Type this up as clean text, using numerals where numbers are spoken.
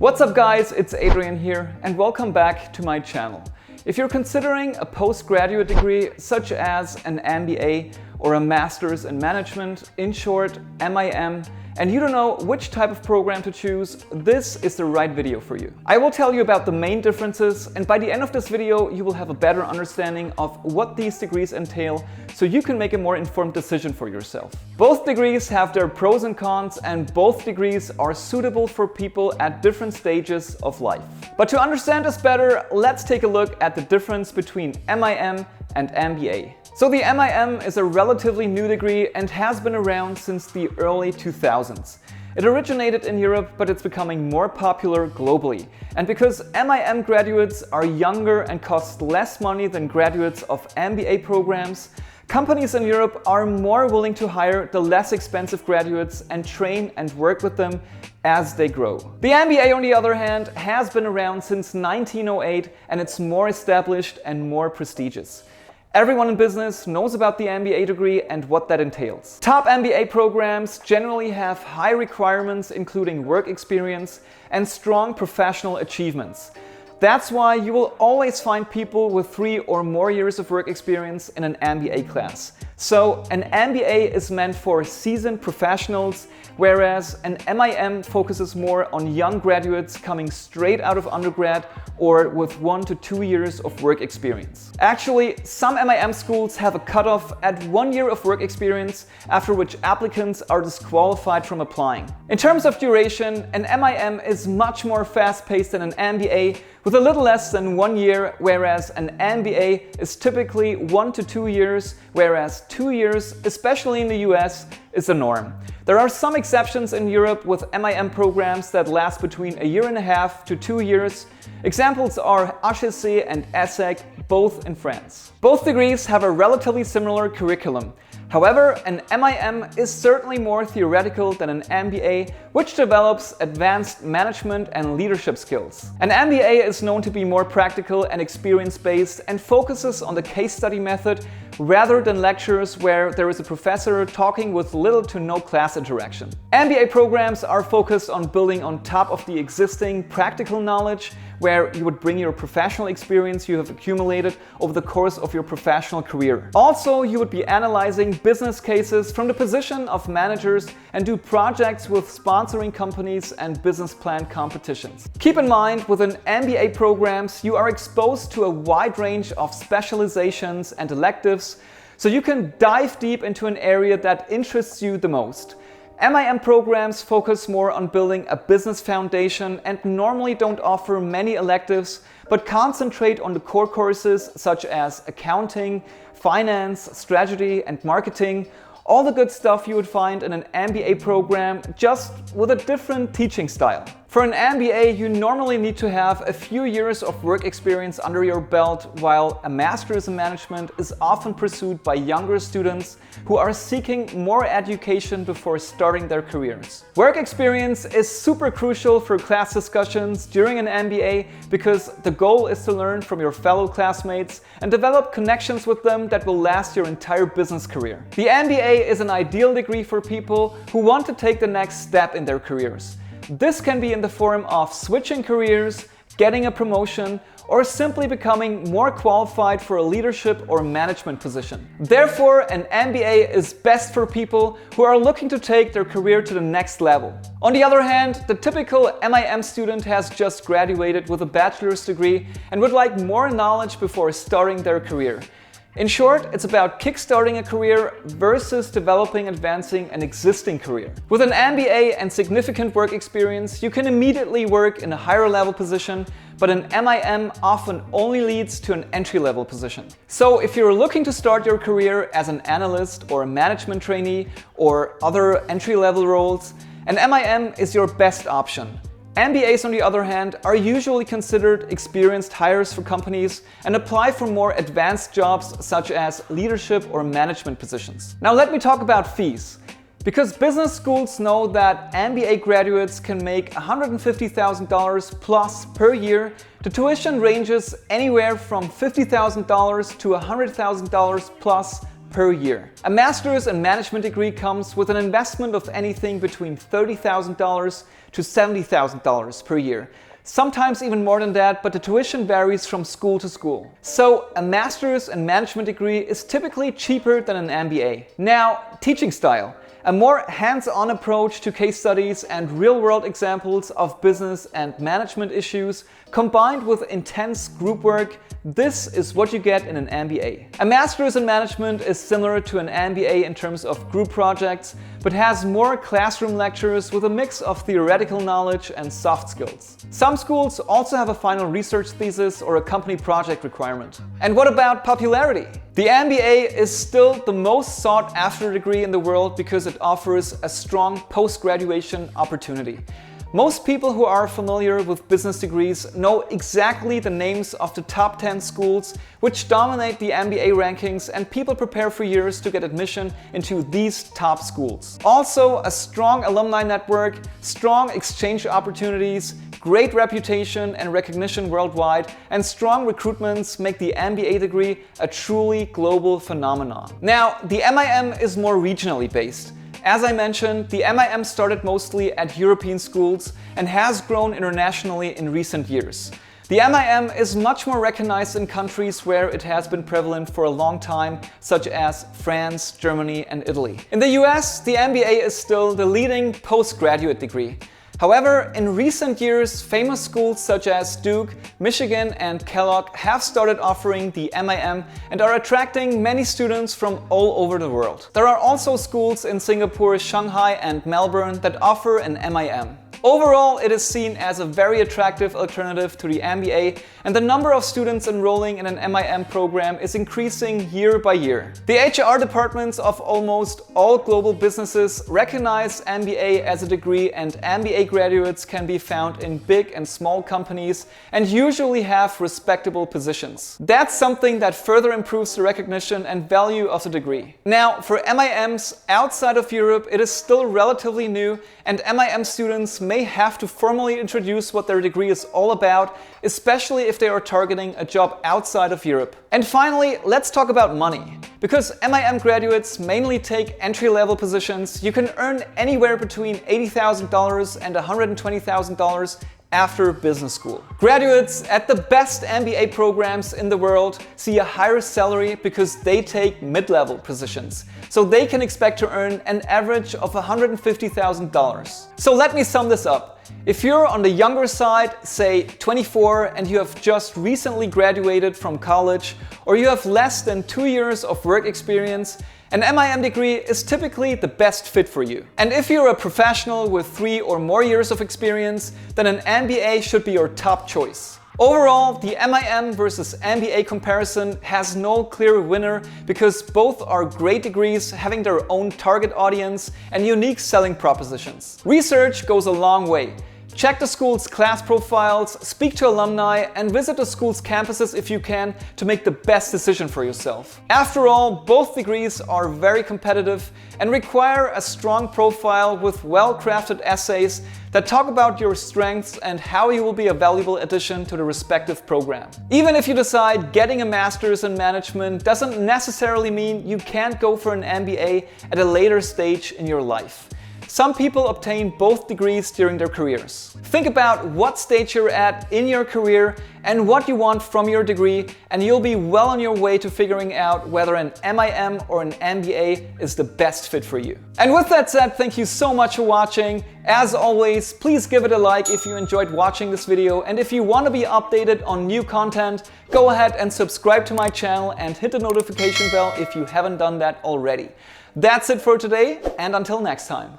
What's up guys, it's Adrian here and welcome back to my channel. If you're considering a postgraduate degree such as an MBA or a Master's in Management, in short MIM, and you don't know which type of program to choose, this is the right video for you. I will tell you about the main differences, and by the end of this video you will have a better understanding of what these degrees entail so you can make a more informed decision for yourself. Both degrees have their pros and cons, and both degrees are suitable for people at different stages of life. But to understand this better, let's take a look at the difference between MIM and MBA. So the MIM is a relatively new degree and has been around since the early 2000s. It originated in Europe, but it's becoming more popular globally. And because MIM graduates are younger and cost less money than graduates of MBA programs, companies in Europe are more willing to hire the less expensive graduates and train and work with them as they grow. The MBA, on the other hand, has been around since 1908 and it's more established and more prestigious. Everyone in business knows about the MBA degree and what that entails. Top MBA programs generally have high requirements, including work experience and strong professional achievements. That's why you will always find people with 3 or more years of work experience in an MBA class. So an MBA is meant for seasoned professionals, whereas an MIM focuses more on young graduates coming straight out of undergrad or with 1 to 2 years of work experience. Actually, some MIM schools have a cutoff at 1 year of work experience, after which applicants are disqualified from applying. In terms of duration, an MIM is much more fast-paced than an MBA, with a little less than 1 year, whereas an MBA is typically 1 to 2 years, whereas 2 years, especially in the US, is the norm. There are some exceptions in Europe with MIM programs that last between 1.5 years to 2 years. Examples are HEC and ESSEC, both in France. Both degrees have a relatively similar curriculum. However, an MIM is certainly more theoretical than an MBA, which develops advanced management and leadership skills. An MBA is known to be more practical and experience-based and focuses on the case study method rather than lectures where there is a professor talking with little to no class interaction. MBA programs are focused on building on top of the existing practical knowledge, where you would bring your professional experience you have accumulated over the course of your professional career. Also, you would be analyzing business cases from the position of managers and do projects with sponsoring companies and business plan competitions. Keep in mind, within MBA programs, you are exposed to a wide range of specializations and electives, so you can dive deep into an area that interests you the most. MIM programs focus more on building a business foundation and normally don't offer many electives, but concentrate on the core courses such as accounting, finance, strategy, and marketing. All the good stuff you would find in an MBA program, just with a different teaching style. For an MBA, you normally need to have a few years of work experience under your belt, while a Master's in Management is often pursued by younger students who are seeking more education before starting their careers. Work experience is super crucial for class discussions during an MBA because the goal is to learn from your fellow classmates and develop connections with them that will last your entire business career. The MBA is an ideal degree for people who want to take the next step in their careers. This can be in the form of switching careers, getting a promotion, or simply becoming more qualified for a leadership or management position. Therefore, an MBA is best for people who are looking to take their career to the next level. On the other hand, the typical MIM student has just graduated with a bachelor's degree and would like more knowledge before starting their career. In short, it's about kickstarting a career versus developing and advancing an existing career. With an MBA and significant work experience, you can immediately work in a higher level position, but an MIM often only leads to an entry-level position. So if you're looking to start your career as an analyst or a management trainee or other entry-level roles, an MIM is your best option. MBAs, on the other hand, are usually considered experienced hires for companies and apply for more advanced jobs such as leadership or management positions. Now let me talk about fees. Because business schools know that MBA graduates can make $150,000 plus per year, the tuition ranges anywhere from $50,000 to $100,000 plus per year. A master's in management degree comes with an investment of anything between $30,000 to $70,000 per year. Sometimes even more than that, but the tuition varies from school to school. So a master's in management degree is typically cheaper than an MBA. Now, teaching style. A more hands-on approach to case studies and real-world examples of business and management issues combined with intense group work, this is what you get in an MBA. A master's in management is similar to an MBA in terms of group projects, but has more classroom lectures with a mix of theoretical knowledge and soft skills. Some schools also have a final research thesis or a company project requirement. And what about popularity? The MBA is still the most sought after degree in the world because it offers a strong post-graduation opportunity. Most people who are familiar with business degrees know exactly the names of the top 10 schools which dominate the MBA rankings, and people prepare for years to get admission into these top schools. Also, a strong alumni network, strong exchange opportunities, great reputation and recognition worldwide, and strong recruitments make the MBA degree a truly global phenomenon. Now, the MIM is more regionally based. As I mentioned, the MIM started mostly at European schools and has grown internationally in recent years. The MIM is much more recognized in countries where it has been prevalent for a long time, such as France, Germany, and Italy. In the US, the MBA is still the leading postgraduate degree. However, in recent years, famous schools such as Duke, Michigan, and Kellogg have started offering the MIM and are attracting many students from all over the world. There are also schools in Singapore, Shanghai, and Melbourne that offer an MIM. Overall, it is seen as a very attractive alternative to the MBA, and the number of students enrolling in an MIM program is increasing year by year. The HR departments of almost all global businesses recognize MBA as a degree, and MBA graduates can be found in big and small companies and usually have respectable positions. That's something that further improves the recognition and value of the degree. Now, for MIMs outside of Europe, it is still relatively new, and MIM students may have to formally introduce what their degree is all about, especially if they are targeting a job outside of Europe. And finally, let's talk about money. Because MIM graduates mainly take entry-level positions, you can earn anywhere between $80,000 and $120,000 after business school. Graduates at the best MBA programs in the world see a higher salary because they take mid-level positions. So they can expect to earn an average of $150,000. So let me sum this up. If you're on the younger side, say 24, and you have just recently graduated from college, or you have less than 2 years of work experience, an MIM degree is typically the best fit for you. And if you're a professional with 3 or more years of experience, then an MBA should be your top choice. Overall, the MIM versus MBA comparison has no clear winner because both are great degrees having their own target audience and unique selling propositions. Research goes a long way. Check the school's class profiles, speak to alumni, and visit the school's campuses if you can to make the best decision for yourself. After all, both degrees are very competitive and require a strong profile with well-crafted essays that talk about your strengths and how you will be a valuable addition to the respective program. Even if you decide getting a master's in management doesn't necessarily mean you can't go for an MBA at a later stage in your life. Some people obtain both degrees during their careers. Think about what stage you're at in your career and what you want from your degree, and you'll be well on your way to figuring out whether an MIM or an MBA is the best fit for you. And with that said, thank you so much for watching. As always, please give it a like if you enjoyed watching this video, and if you want to be updated on new content, go ahead and subscribe to my channel and hit the notification bell if you haven't done that already. That's it for today, and until next time.